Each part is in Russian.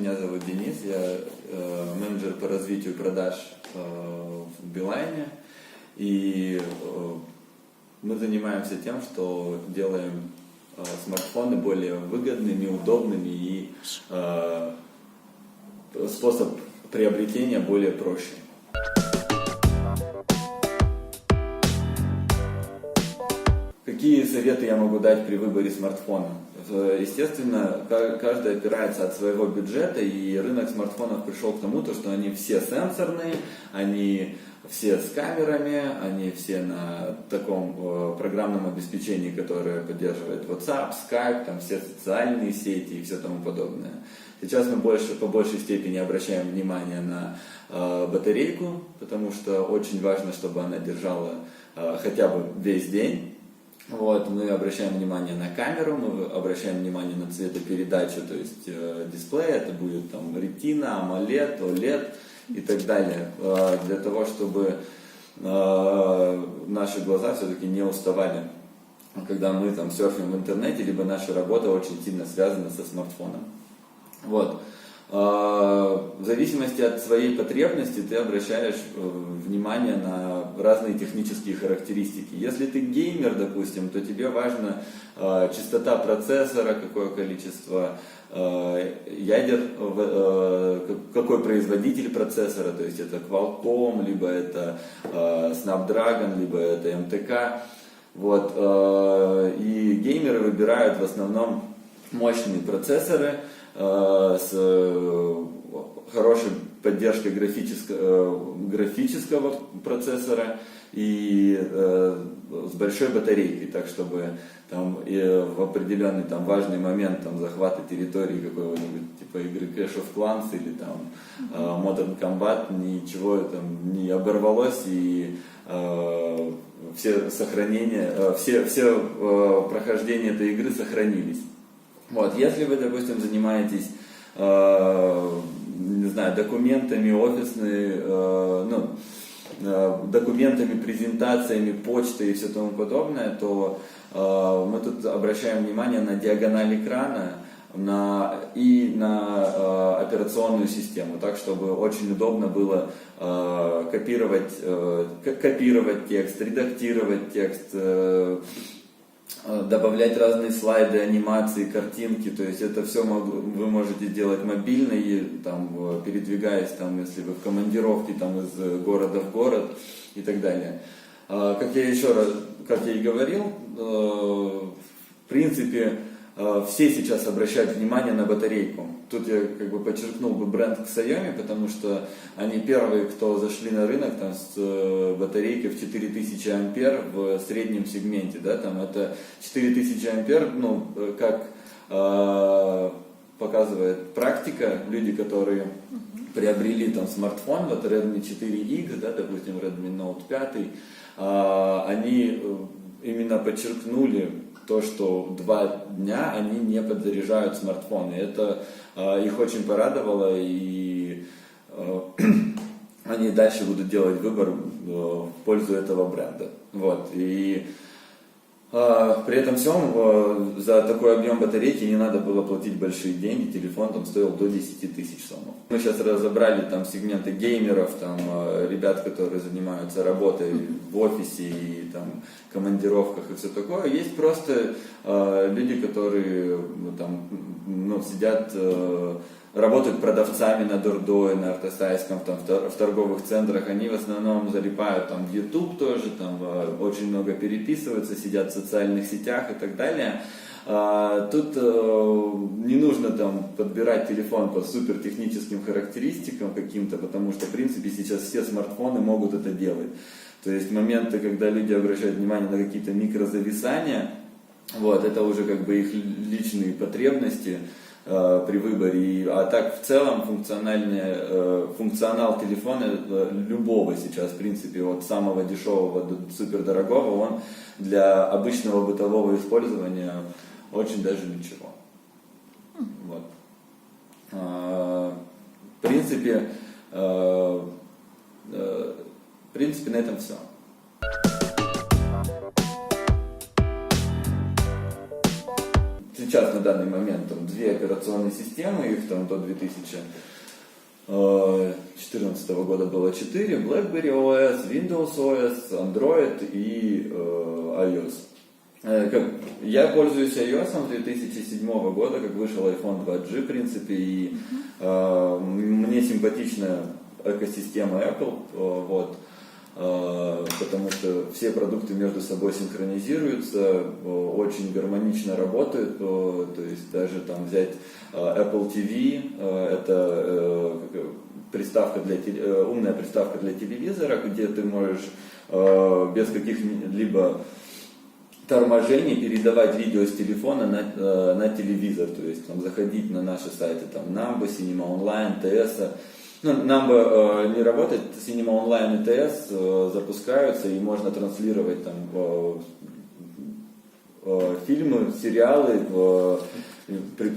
меня зовут Денис, я менеджер по развитию продаж в Билайне. И мы занимаемся тем, что делаем смартфоны более выгодными, удобными и способ приобретения более проще. Какие советы я могу дать при выборе смартфона? Естественно, каждый опирается от своего бюджета, и рынок смартфонов пришел к тому, что они все сенсорные, они все с камерами, они все на таком программном обеспечении, которое поддерживает WhatsApp, Skype, там все социальные сети и все тому подобное. Сейчас мы по большей степени обращаем внимание на батарейку, потому что очень важно, чтобы она держала хотя бы весь день. Вот, мы обращаем внимание на камеру, мы обращаем внимание на цветопередачу, то есть дисплей, это будет там Retina, AMOLED, OLED и так далее, для того, чтобы наши глаза все-таки не уставали, когда мы там серфим в интернете, либо наша работа очень сильно связана со смартфоном. Вот. В зависимости от своей потребности ты обращаешь внимание на разные технические характеристики. Если ты геймер, допустим, то тебе важна частота процессора, какое количество ядер, какой производитель процессора, то есть это Qualcomm, либо это Snapdragon, либо это MTK. Вот. И геймеры выбирают в основном мощные процессоры с хорошей поддержкой графического процессора и с большой батарейкой, так чтобы там, в определенный там, важный момент там, захвата территории какого-нибудь типа игры Clash of Clans или там, Modern Combat ничего там не оборвалось и все прохождения этой игры сохранились. Вот, если вы, допустим, занимаетесь, не знаю, документами документами, презентациями, почтой и все тому подобное, то мы тут обращаем внимание на диагональ экрана и на операционную систему, так, чтобы очень удобно было копировать текст, редактировать текст, добавлять разные слайды, анимации, картинки, то есть это все вы можете делать мобильно и там, передвигаясь, там, если вы в командировке там, из города в город и так далее. Как я и говорил, в принципе, все сейчас обращают внимание на батарейку. Тут я подчеркнул бы бренд Xiaomi, потому что они первые, кто зашли на рынок там, с батарейкой в 4000 ампер в среднем сегменте. Да, там это 4000 ампер, как показывает практика, люди, которые приобрели там смартфон, вот Redmi 4X, да, допустим, Redmi Note 5, они именно подчеркнули то, что 2 дня они не подзаряжают смартфоны. Это их очень порадовало, и они дальше будут делать выбор в пользу этого бренда. Вот. И при этом всем за такой объем батарейки не надо было платить большие деньги, телефон там стоил до 10 тысяч сомов. Мы сейчас разобрали там сегменты геймеров, там ребят, которые занимаются работой в офисе и там командировках и все такое. Есть просто люди, которые сидят, работают продавцами на Дордой, на Артасайском, там, в торговых центрах, они в основном залипают там, в YouTube тоже, там, очень много переписываются, сидят в социальных сетях и так далее. Тут не нужно там, подбирать телефон по супертехническим характеристикам каким-то, потому что в принципе сейчас все смартфоны могут это делать. То есть моменты, когда люди обращают внимание на какие-то микрозависания, вот, это уже их личные потребности при выборе. А так в целом функционал телефона любого сейчас, в принципе, от самого дешевого до супердорогого, он для обычного бытового использования очень даже ничего. Вот. В принципе, на этом все. сейчас на данный момент там 2 операционные системы, их там до 2014 года было 4, BlackBerry OS, Windows OS, Android и iOS. Я пользуюсь iOS с 2007 года, как вышел iPhone 2G, в принципе, и мне симпатична экосистема Apple, вот, потому что все продукты между собой синхронизируются, очень гармонично работают, то есть даже там взять Apple TV, это приставка умная приставка для телевизора, где ты можешь без каких-либо торможений передавать видео с телефона на телевизор, то есть там, заходить на наши сайты, там Number, Cinema Online, TS. Ну, Number не работает, Cinema Online и TS запускаются, и можно транслировать там фильмы, сериалы при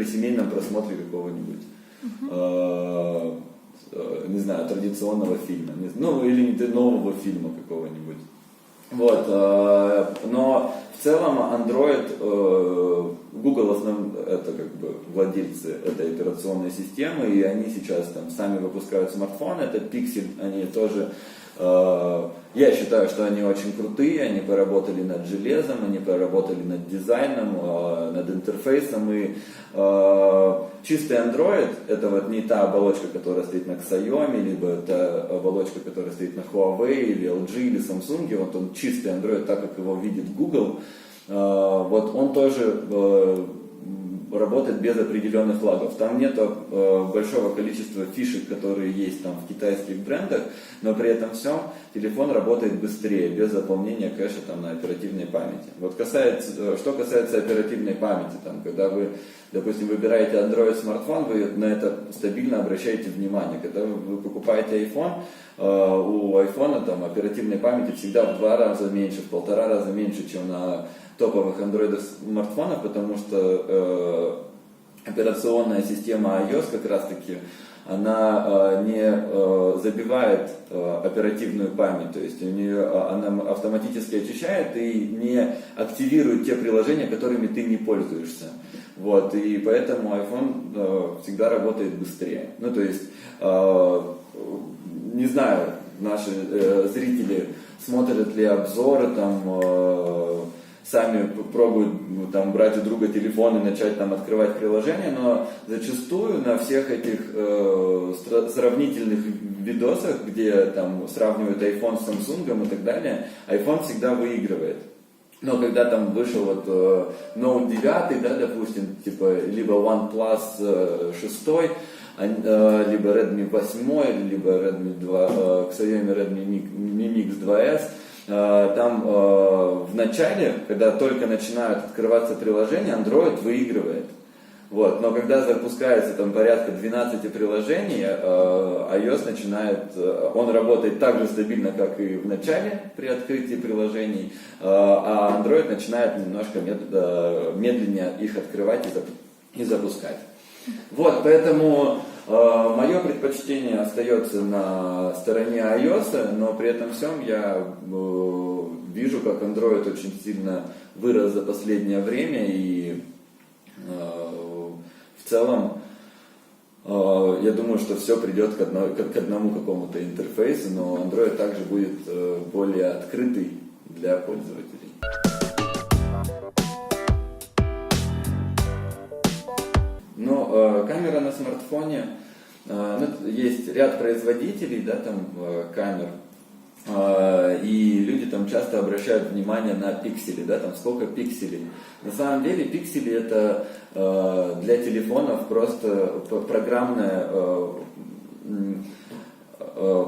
семейном просмотре какого-нибудь, не знаю, традиционного фильма, ну или нового фильма какого-нибудь. Вот, но в целом Android, Google это как бы владельцы этой операционной системы, и они сейчас там сами выпускают смартфоны, это Pixel, они тоже, я считаю, что они очень крутые, они поработали над железом, они поработали над дизайном, над интерфейсом, и чистый Android это вот не та оболочка, которая стоит на Xiaomi, либо та оболочка, которая стоит на Huawei, или LG, или Samsung, вот он чистый Android, так как его видит Google, вот он тоже работает без определенных флагов. Там нет большого количества фишек, которые есть там в китайских брендах, но при этом всем телефон работает быстрее, без заполнения кэша там на оперативной памяти. Вот что касается оперативной памяти, там, когда вы, допустим, выбираете Android смартфон, вы на это стабильно обращаете внимание. Когда вы покупаете iPhone, у iPhone там оперативной памяти всегда в 2 раза меньше, в 1,5 раза меньше, чем на топовых Android смартфонах, потому что операционная система iOS как раз таки она не забивает оперативную память, то есть она автоматически очищает и не активирует те приложения, которыми ты не пользуешься. Вот, и поэтому iPhone всегда работает быстрее. Ну, то есть, не знаю, наши зрители смотрят ли обзоры, там, сами пробуют там, брать у друга телефон и начать там открывать приложение, но зачастую на всех этих сравнительных видосах, где там сравнивают iPhone с Samsung и так далее, iPhone всегда выигрывает. Но когда там вышел вот Note 9, да, допустим, типа либо OnePlus 6, либо Redmi 8, либо Redmi 2, Xiaomi Redmi Mi Mix 2S, там в начале, когда только начинают открываться приложения, Android выигрывает. Вот. Но когда запускается там порядка 12 приложений, iOS он работает так же стабильно, как и в начале при открытии приложений, а Android начинает немножко медленнее их открывать и запускать. Вот, поэтому мое предпочтение остается на стороне iOS, но при этом всем я вижу, как Android очень сильно вырос за последнее время, и в целом я думаю, что все придет к одному какому-то интерфейсу, но Android также будет более открытый для пользователей. Но камера на смартфоне, есть ряд производителей, да, там, камер, и люди там часто обращают внимание на пиксели, да, там сколько пикселей. На самом деле пиксели это для телефонов просто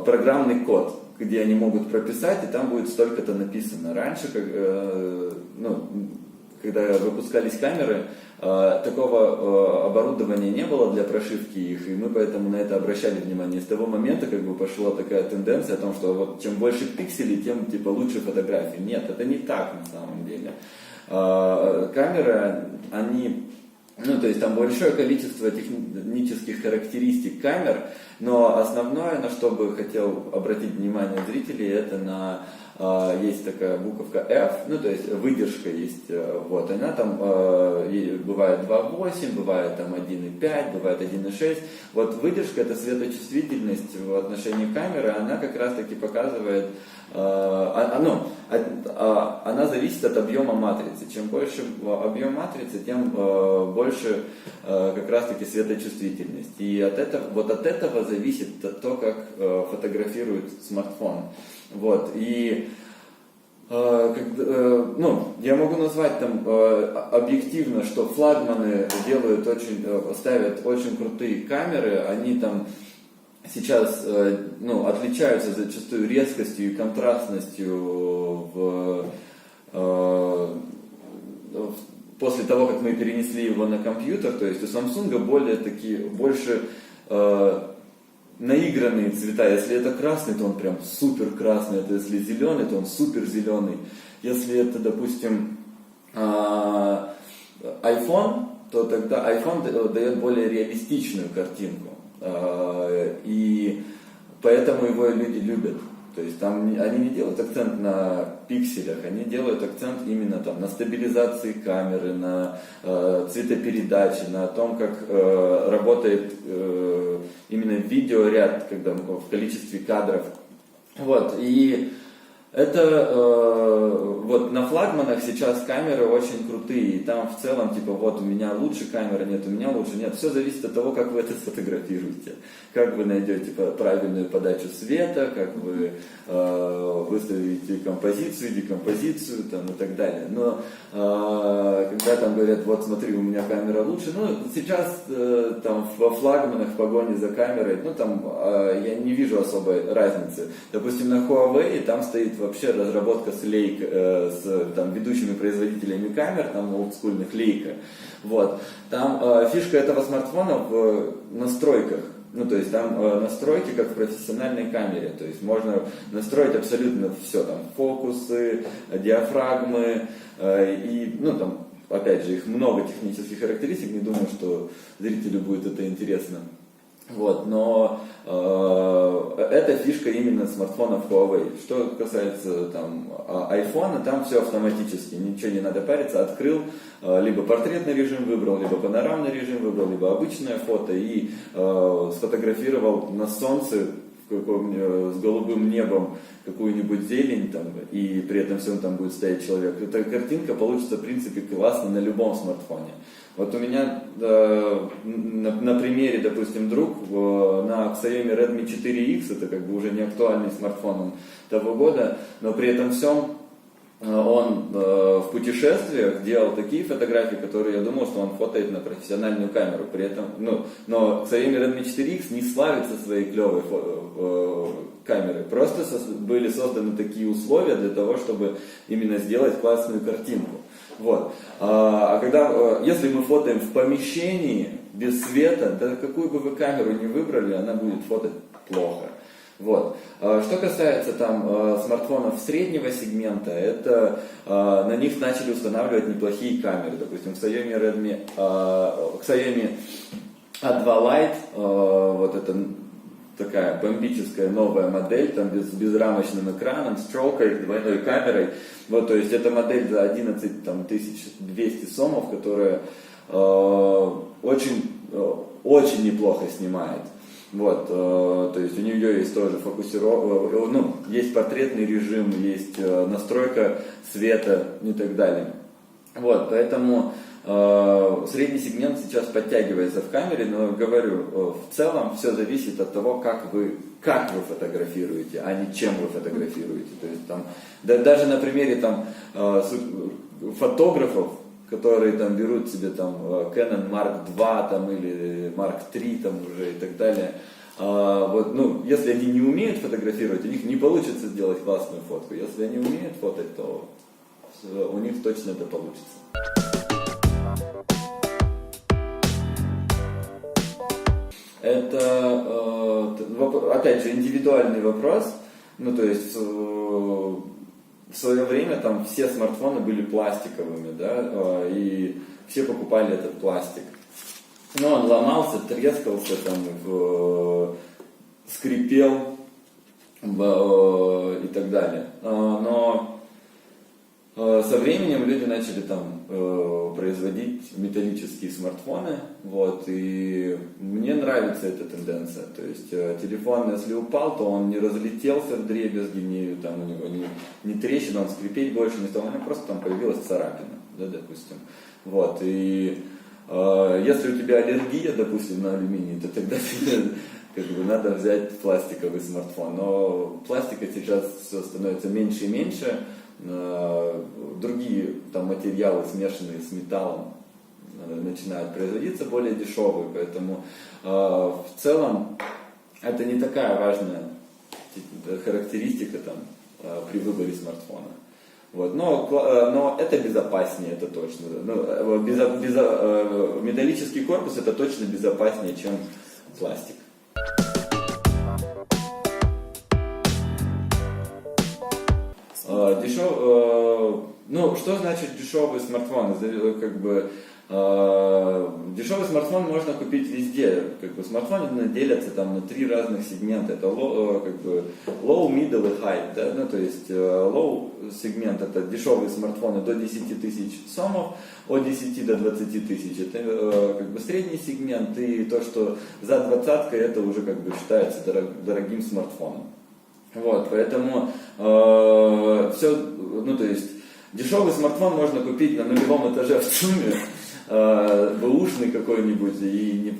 программный код, где они могут прописать, и там будет столько-то написано. Раньше, когда выпускались камеры, такого оборудования не было для прошивки их, и мы поэтому на это обращали внимание. С того момента пошла такая тенденция о том, что вот чем больше пикселей, тем лучше фотографии. Нет, это не так на самом деле. Камеры, то есть там большое количество технических характеристик камер, но основное, на что бы хотел обратить внимание зрителей, это на есть такая буковка F, ну то есть выдержка есть, вот, она там бывает 2.8, бывает там 1.5, бывает 1.6. Вот выдержка — это светочувствительность в отношении камеры, она как раз таки показывает, она зависит от объема матрицы. Чем больше объем матрицы, тем больше как раз таки светочувствительность. И от этого зависит то, как фотографирует смартфон. Вот. И я могу назвать там объективно, что флагманы ставят очень крутые камеры, они там сейчас отличаются зачастую резкостью и контрастностью после того, как мы перенесли его на компьютер. То есть у Samsung больше наигранные цвета. Если это красный, то он прям супер красный. Это если зеленый, то он супер зеленый. Если это, допустим, iPhone, то тогда iPhone дает более реалистичную картинку. И поэтому его люди любят. То есть там они не делают акцент на пикселях, они делают акцент именно там на стабилизации камеры, на цветопередаче, на том, как работает именно видеоряд, когда в количестве кадров. Вот. И это на флагманах сейчас камеры очень крутые, и там в целом у меня лучше камера, нет, у меня лучше, нет. Все зависит от того, как вы это сфотографируете, как вы найдете правильную подачу света, как вы выставите композицию, декомпозицию там, и так далее. Но когда там говорят, вот смотри, у меня камера лучше, сейчас там во флагманах в погоне за камерой, я не вижу особой разницы. Допустим, на Huawei там стоит вообще разработка с ведущими производителями камер, там олдскульных Leica. Вот. Там фишка этого смартфона в настройках. То есть там настройки как в профессиональной камере. То есть можно настроить абсолютно все, там фокусы, диафрагмы и, опять же, их много технических характеристик. Не думаю, что зрителю будет это интересно. Вот, но это фишка именно смартфонов Huawei. Что касается iPhone, там все автоматически, ничего не надо париться, открыл, либо портретный режим выбрал, либо панорамный режим выбрал, либо обычное фото и сфотографировал на солнце с голубым небом какую-нибудь зелень там, и при этом всем там будет стоять человек. Эта картинка получится, в принципе, классно на любом смартфоне. Вот у меня на примере, допустим, друг на Xiaomi Redmi 4X, это уже не актуальный смартфон того года, но при этом всем он в путешествиях делал такие фотографии, которые я думал, что он фотает на профессиональную камеру. При этом, но Xiaomi Redmi 4X не славится своей клевой камерой. Просто были созданы такие условия для того, чтобы именно сделать классную картинку. Вот. Если мы фотоем в помещении без света, да какую бы вы камеру ни выбрали, она будет фотать плохо. Вот. Что касается смартфонов среднего сегмента, это на них начали устанавливать неплохие камеры. Допустим, Xiaomi A2 Lite, вот это такая бомбическая новая модель, там с безрамочным экраном, с тройкой, двойной камерой. Вот, то есть это модель за 11 200 сомов, которая очень неплохо снимает. Вот, то есть у нее есть тоже фокусировка, есть портретный режим, есть настройка света и так далее. Вот, поэтому средний сегмент сейчас подтягивается в камере, но говорю, в целом все зависит от того, как вы фотографируете, а не чем вы фотографируете. То есть даже на примере фотографов, которые берут себе Canon Mark II или Mark III уже и так далее. Если они не умеют фотографировать, у них не получится сделать классную фотку. Если они умеют фотать, то у них точно это получится. Это, опять же, индивидуальный вопрос. То есть в свое время все смартфоны были пластиковыми, да, и все покупали этот пластик. Но он ломался, трескался, скрипел. и так далее. Но со временем люди начали там производить металлические смартфоны, вот, и мне нравится эта тенденция. То есть телефон, если упал, то он не разлетелся вдребезги, там у него не трещина, он скрипеть больше не стал, у него просто там появилась царапина, да, допустим. Вот, и если у тебя аллергия, допустим, на алюминий, то тогда тебе как бы надо взять пластиковый смартфон. Но пластика сейчас все становится меньше и меньше. Другие там материалы, смешанные с металлом, начинают производиться более дешевые. Поэтому в целом это не такая важная характеристика там, при выборе смартфона. Вот. Но это безопаснее, это точно. Металлический корпус это точно безопаснее, чем пластик. Что значит дешевый смартфон? Как бы, дешевый смартфон можно купить везде. Как бы, смартфоны делятся там, на 3 разных сегмента. Это low, middle и high. Да? То есть low сегмент это дешевые смартфоны до 10 тысяч сомов, от 10 до 20 тысяч. Это как бы средний сегмент, и то, что за 20-кой, это уже как бы считается дорогим смартфоном. Вот, поэтому то есть дешевый смартфон можно купить на нулевом этаже в ЦУМе, бэушный какой-нибудь, и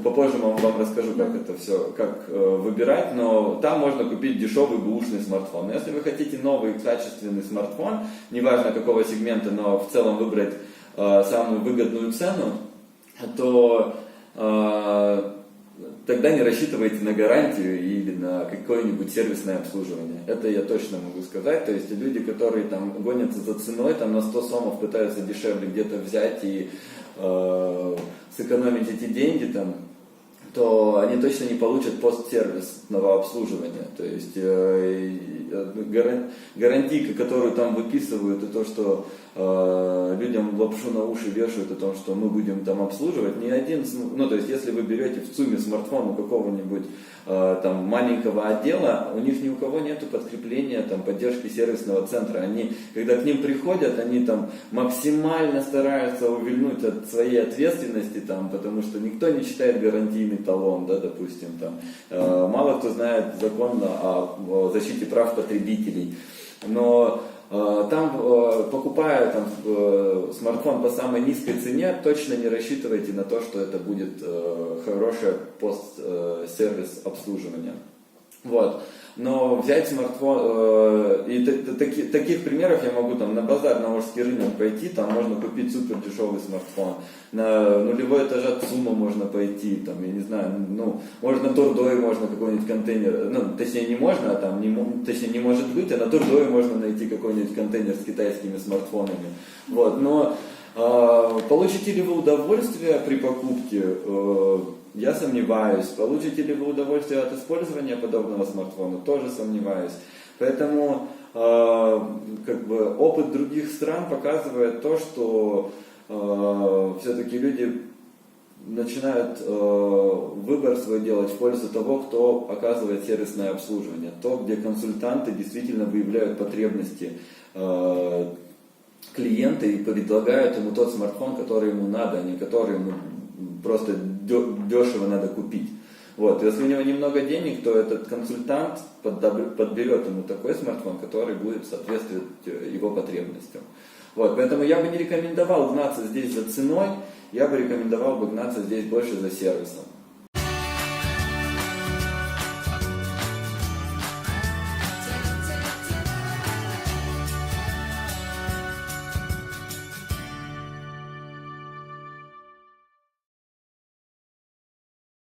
попозже вам расскажу, как это все, как выбирать, но там можно купить дешевый бэушный смартфон. Но если вы хотите новый качественный смартфон, неважно какого сегмента, но в целом выбрать самую выгодную цену, то тогда не рассчитывайте на гарантию или на какое-нибудь сервисное обслуживание. Это я точно могу сказать. То есть люди, которые там гонятся за ценой, там на 100 сомов пытаются дешевле где-то взять и сэкономить эти деньги, там, то они точно не получат постсервисного обслуживания. То есть гарантийка, которую там выписывают, и то, что людям лапшу на уши вешают о том, что мы будем там обслуживать, ни один, то есть если вы берете в ЦУМе смартфон у какого-нибудь там маленького отдела, у них ни у кого нету подкрепления там поддержки сервисного центра. Они, когда к ним приходят, они там максимально стараются увильнуть от своей ответственности, там, потому что никто не читает гарантийный талон, да, допустим, там. Мало кто знает закон о защите прав потребителей. Но там, покупая там, смартфон по самой низкой цене, точно не рассчитывайте на то, что это будет хорошее пост-сервис обслуживания. Вот. Но взять смартфон, и таких примеров я могу там на базар, на Орский рынок пойти, там можно купить супер дешевый смартфон. На нулевой этаж от ЦУМа можно пойти, там, я не знаю, можно на Турдое можно какой-нибудь контейнер, точнее не можно, а там, точнее не может быть, а на Турдое можно найти какой-нибудь контейнер с китайскими смартфонами. Вот, но получите ли вы удовольствие при покупке? Я сомневаюсь. Получите ли вы удовольствие от использования подобного смартфона? Тоже сомневаюсь. Поэтому опыт других стран показывает то, что все-таки люди начинают выбор свой делать в пользу того, кто оказывает сервисное обслуживание. То, где консультанты действительно выявляют потребности клиента и предлагают ему тот смартфон, который ему надо, а не который ему просто дешево надо купить. Вот. Если у него немного денег, то этот консультант подберет ему такой смартфон, который будет соответствовать его потребностям. Вот. Поэтому я бы не рекомендовал гнаться здесь за ценой, я бы рекомендовал бы гнаться здесь больше за сервисом.